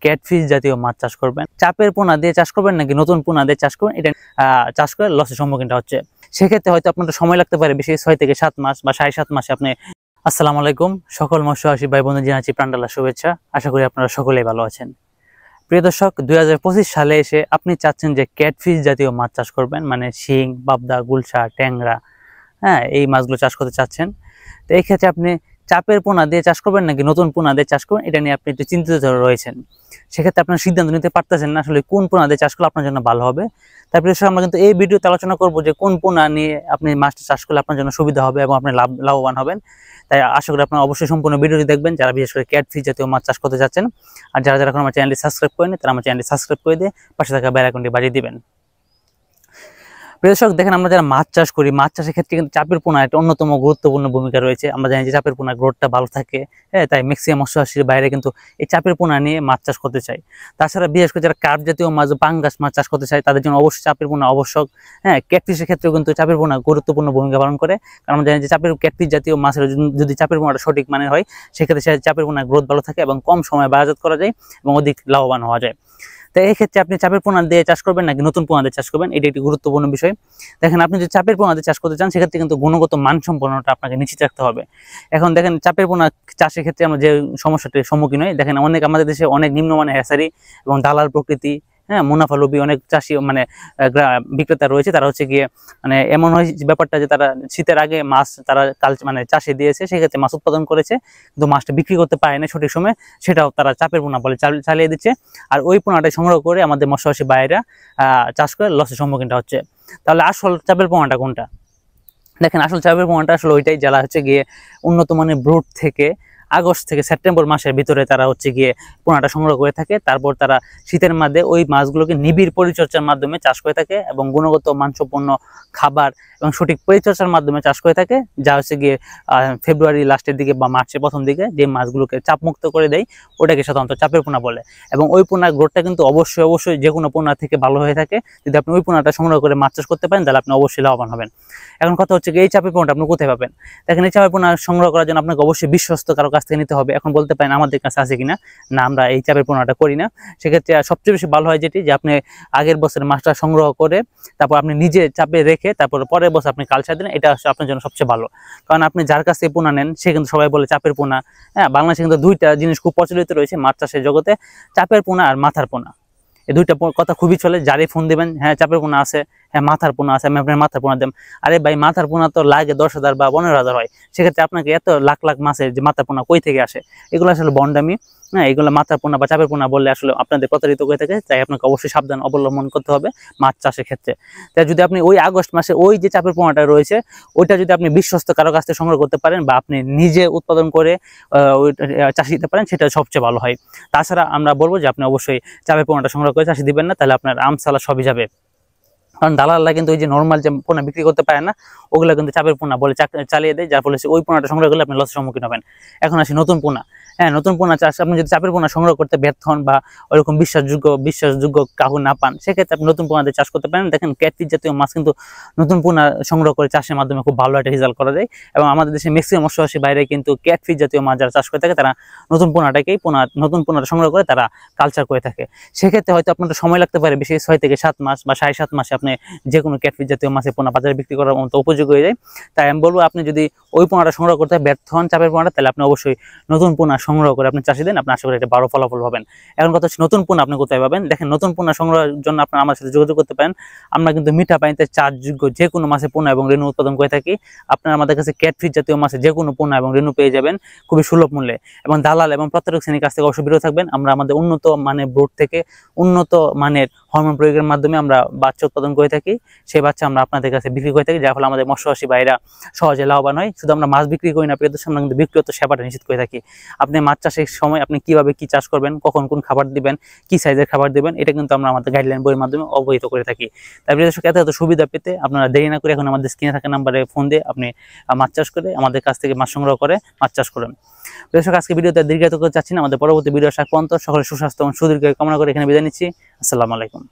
Catfish জাতীয় মাছ চাষ করবেন, চাপের পোনা দিয়ে চাষ করবেন নাকি নতুন পোনা দিয়ে চাষ করবেন, এটা চাষ করে লসের সম্মুখীনটা হচ্ছে। সেক্ষেত্রে হয়তো আপনার সময় লাগতে পারে বেশি 6 থেকে 7 মাস বা 7.5 মাসে আপনি। আসসালামু আলাইকুম, সকল মৎস্যচাষী ভাই বন্ধু জানাচ্ছি প্রাণঢালা শুভেচ্ছা। আশা করি আপনারা সকলেই ভালো আছেন। প্রিয় দর্শক, 2025 সালে এসে আপনি চাচ্ছেন যে ক্যাটফিশ জাতীয় মাছ চাষ করবেন, মানে শিং, বাবদা, গুলশা, ট্যাংরা, এই মাছগুলো চাষ করতে চাচ্ছেন। তো এই ক্ষেত্রে আপনি চাপের পোনা দিয়ে চাষ করবেন নাকি নতুন পোনা দিয়ে চাষ করবেন, এটা নিয়ে আপনি একটু চিন্তিত রয়েছেন। সেক্ষেত্রে আপনার সিদ্ধান্ত নিতে পারতেছেন না আসলে কোন পোনা দিয়ে চাষ করলে আপনার জন্য ভালো হবে। তারপরে আমরা কিন্তু এই ভিডিওতে আলোচনা করবো যে কোন পোনা নিয়ে আপনি মাছটা চাষ করলে আপনার জন্য সুবিধা হবে এবং আপনি লাভবান হবেন। তাই আশা করি আপনারা অবশ্যই সম্পূর্ণ ভিডিওটি দেখবেন, যারা বিশেষ করে ক্যাটফিশ জাতীয় মাছ চাষ করতে যাচ্ছেন। আর যারা যারা এখন আমার চ্যানেলটি সাবস্ক্রাইব করেনি তারা আমার চ্যানেলটি সাবস্ক্রাইব করে দিয়ে পাশে থাকা বেল আইকনটি বাজিয়ে দিবেন। প্রিয় দর্শক, দেখেন আমরা যারা মাছ চাষ করি, মাছ চাষের ক্ষেত্রে কিন্তু চাপের পোনা একটা অন্যতম গুরুত্বপূর্ণ ভূমিকা রয়েছে। আমরা জানি যে চাপের পোনা গ্রোথটা ভালো থাকে, তাই ম্যাক্সিমাম মৎস্যচাষীর বাইরে কিন্তু এই চাপের পোনা নিয়ে মাছ চাষ করতে চাই। তাছাড়া বিশেষ করে যারা কার্প জাতীয় মাছ, পাঙ্গাস মাছ চাষ করতে চায় তাদের জন্য অবশ্যই চাপের পোনা আবশ্যক। ক্যাটফিশের ক্ষেত্রেও কিন্তু চাপের পোনা গুরুত্বপূর্ণ ভূমিকা পালন করে, কারণ আমরা জানি যে ক্যাটফিশ জাতীয় মাছের যদি চাপের পোনাটা সঠিক মানের হয়, সেক্ষেত্রে সে চাপের পোনার গ্রোথ ভালো থাকে এবং কম সময়ে বাজারজাত করা যায় এবং অধিক লাভবান হওয়া যায়। তো এই ক্ষেত্রে আপনি চাপের পোনা দিয়ে চাষ করবেন নাকি নতুন পোনা দিয়ে চাষ করবেন, এটি একটি গুরুত্বপূর্ণ বিষয়। দেখেন, আপনি যদি চাপের পোনা দিয়ে চাষ করতে চান সেক্ষেত্রে কিন্তু গুণগত মানসম্পন্নতা আপনাকে নিশ্চিত রাখতে হবে। এখন দেখেন, চাপের পোনা চাষের ক্ষেত্রে আমরা যে সমস্যাটির সম্মুখীন হই, দেখেন আমাদের দেশে অনেক নিম্নমানের হ্যাচারি এবং দালাল প্রকৃতি, মুনাফালোভী অনেক চাষি বিক্রেতা রয়েছে। তারা হচ্ছে গিয়ে এমন হয় ব্যাপারটা যে তারা শীতের আগে মাছ তারা চাষে দিয়েছে, সেক্ষেত্রে মাছ উৎপাদন করেছে কিন্তু মাছটা বিক্রি করতে পারে না সঠিক সময়, সেটাও তারা চাপের পোনা বলে চালিয়ে দিচ্ছে। আর ওই পোনাটা সংগ্রহ করে আমাদের মৎস্যচাষী ভাইয়েরা চাষ করে লসের সম্মুখীনটা হচ্ছে। তাহলে আসল চাপের পোনাটা কোনটা? দেখেন, আসল চাপের পোনাটা আসলে ওইটাই যারা হচ্ছে গিয়ে উন্নত মানের ব্রুড থেকে আগস্ট থেকে সেপ্টেম্বর মাসের ভিতরে তারা হচ্ছে গিয়ে পোনাটা সংগ্রহ করে থাকে। তারপর তারা শীতের মধ্যে ওই মাছগুলোকে নিবিড় পরিচর্যার মাধ্যমে চাষ করে থাকে এবং গুণগত মানসম্পন্ন খাবার এবং সঠিক পরিচর্যার মাধ্যমে চাষ করে থাকে, যা হচ্ছে গিয়ে ফেব্রুয়ারি লাস্টের দিকে বা মার্চের প্রথম দিকে যে মাছগুলোকে চাপমুক্ত করে দেয়, ওটাকে সাধারণত চাপের পোনা বলে। এবং ওই পোনার গ্রোথটা কিন্তু অবশ্যই যে কোনো পোনা থেকে ভালো হয়ে থাকে। যদি আপনি ওই পোনাটা সংগ্রহ করে মাছ চাষ করতে পারেন তাহলে আপনি অবশ্যই লাভবান হবেন। এখন কথা হচ্ছে এই চাপের পোনাটা আপনি কোথায় পাবেন? দেখেন, এই চাপের পোনা সংগ্রহ করার জন্য আপনাকে অবশ্যই বিশ্বস্ত কারো কাছ থেকে নিতে হবে। এখন বলতে পারেন আমাদের কাছে আছে কিনা, না, আমরা এই চাপের পোনাটা করি না। সেক্ষেত্রে সবচেয়ে বেশি ভালো হয় যেটি, যে আপনি আগের বছরের মাছটা সংগ্রহ করে তারপর আপনি নিজে চাপে রেখে তারপর পরের বছর আপনি কালচার দিন, এটা আপনার জন্য সবচেয়ে ভালো। কারণ আপনি যার কাছে পোনা নেন সে কিন্তু সবাই বলে চাপের পোনা। বাংলাদেশে কিন্তু দুইটা জিনিস খুব প্রচলিত রয়েছে মাছ চাষের জগতে, চাপের পোনা আর মাথার পোনা। এই দুইটা কথা খুবই চলে। যারই ফোন দেবেন, চাপের পোনা আছে, মাথার পোনা আছে, আমি আপনার মাথার পোনা দেব। আরে ভাই, মাথার পোনা তো লাগে 10,000 বা 15,000 হয়, সেক্ষেত্রে আপনাকে এত লাখ লাখ মাছের যে মাথার পোনা কই থেকে আসে? এগুলো আসলে বন্ডামি। এগুলো মাথার পোনা বা চাপের পোনা বললে আসলে আপনাদের প্রতারিত করে থাকে। তাই আপনাকে অবশ্যই সাবধান অবলম্বন করতে হবে মাছ চাষের ক্ষেত্রে। তাই যদি আপনি ওই আগস্ট মাসে ওই যে চাপের পোনাটা রয়েছে ওইটা যদি আপনি বিশ্বস্ত কারো কাছ থেকে সংগ্রহ করতে পারেন বা আপনি নিজে উৎপাদন করে চাষি দিতে পারেন, সেটা সবচেয়ে ভালো হয়। তাছাড়া আমরা বলবো যে আপনি অবশ্যই চাপের পোনাটা সংগ্রহ করে চাষি দিবেন না, তাহলে আপনার আমসালা সবই যাবে। কারণ দালালরা কিন্তু ওই যে নর্মাল যে পোনা বিক্রি করতে পারে না, ওগুলো কিন্তু চাপের পোনা বলে চালিয়ে দেয়, যার ফলে ওই পোনাটা সংগ্রহ করলে আপনি লসের সম্মুখীন হবেন। এখন আসি নতুন পোনা। নতুন পোনা চাষ আপনি যদি চাপের পোনা সংগ্রহ করতে ব্যর্থ হন বা ওইরকম বিশ্বাসযোগ্য কাহু না পান, সেক্ষেত্রে আপনি নতুন পোনা দিয়ে চাষ করতে পারেন। দেখেন, ক্যাটফিশ জাতীয় মাছ কিন্তু নতুন পোনা সংগ্রহ করে চাষের মাধ্যমে খুব ভালো একটা রেজাল্ট করা যায়। এবং আমাদের দেশে ম্যাক্সিমাম মৎস্যচাষী বাইরে কিন্তু ক্যাটফিশ জাতীয় মাছ যারা চাষ করে থাকে তারা নতুন পোনাটা সংগ্রহ করে তারা কালচার করে থাকে। সেক্ষেত্রে হয়তো আপনার সময় লাগতে পারে বেশি 6 থেকে 7 মাস বা 7.5 মাসে আপনি যে কোনো ক্যাটফিশ জাতীয় মাছের পোনা বাজারে বিক্রি করার মতো উপযোগী হয়ে যায়। তাই আমি বলবো, আপনি যদি ওই পোনাটা সংগ্রহ করতে ব্যর্থ হন চাপের পোনাটা, তাহলে আপনি অবশ্যই নতুন পোনা সংগ্রহ করে আপনি চাষি দেন, আপনি আশা করি এটা ভালো ফলাফল হবেন। এখন কথা হচ্ছে নতুন পোনা আপনি কোথায় পাবেন? দেখেন, নতুন পোনা সংগ্রহের জন্য আপনারা আমার সাথে যোগাযোগ করতে পারেন। আমরা কিন্তু মিঠা পানিতে চাষযোগ্য যে কোনো মাছের পোনা এবং রেণু উৎপাদন করে থাকি। আপনারা আমাদের কাছে ক্যাটফিশ জাতীয় মাছের যে কোনো পোনা এবং রেণু পেয়ে যাবেন খুবই সুলভ মূল্যে। এবং দালাল এবং প্রতারক শ্রেণীর কাছ থেকে অবশ্যই বিরত থাকবেন। আমরা আমাদের উন্নত মানের ব্রুড থেকে উন্নত মানের হরমোন প্রয়োগের মাধ্যমে আমরা বাচ্চা উৎপাদন করে থাকি। সেই বাচ্চা আমরা আপনাদের কাছে বিক্রি করে থাকি, যার ফলে আমাদের মৎস্যচাষী ভাইরা সহজে লাভবান হয়। শুধু আমরা মাছ বিক্রি করি না, প্রিয় দর্শক, আমরা কিন্তু বিক্রিগত সেবাটা নিশ্চিত করে থাকি। আপনি মাছ চাষের সময় আপনি কিভাবে কি চাষ করবেন, কখন কোন খাবার দিবেন, কি সাইজের খাবার দিবেন, এটা কিন্তু আমরা আমাদের গাইডলাইন বইয়ের মাধ্যমে অবহিত করে থাকি। তাই প্রিয় দর্শক, এত সুবিধা পেতে আপনারা দেরি না করে এখন আমাদের স্ক্রিনে থাকা নাম্বারে ফোন দিয়ে আপনি মাছ চাষ করে আমাদের কাছ থেকে মাছ সংগ্রহ করে মাছ চাষ করেন। দর্শক, আজকে ভিডিওতে দীর্ঘায়িত করতে চাচ্ছি না। আমাদের পরবর্তী ভিডিও আসা পর্যন্ত সকলের সুস্বাস্থ্য এবং সুদীর্ঘ কামনা করে এখানে বিদায় নিচ্ছি। আসসালামু আলাইকুম।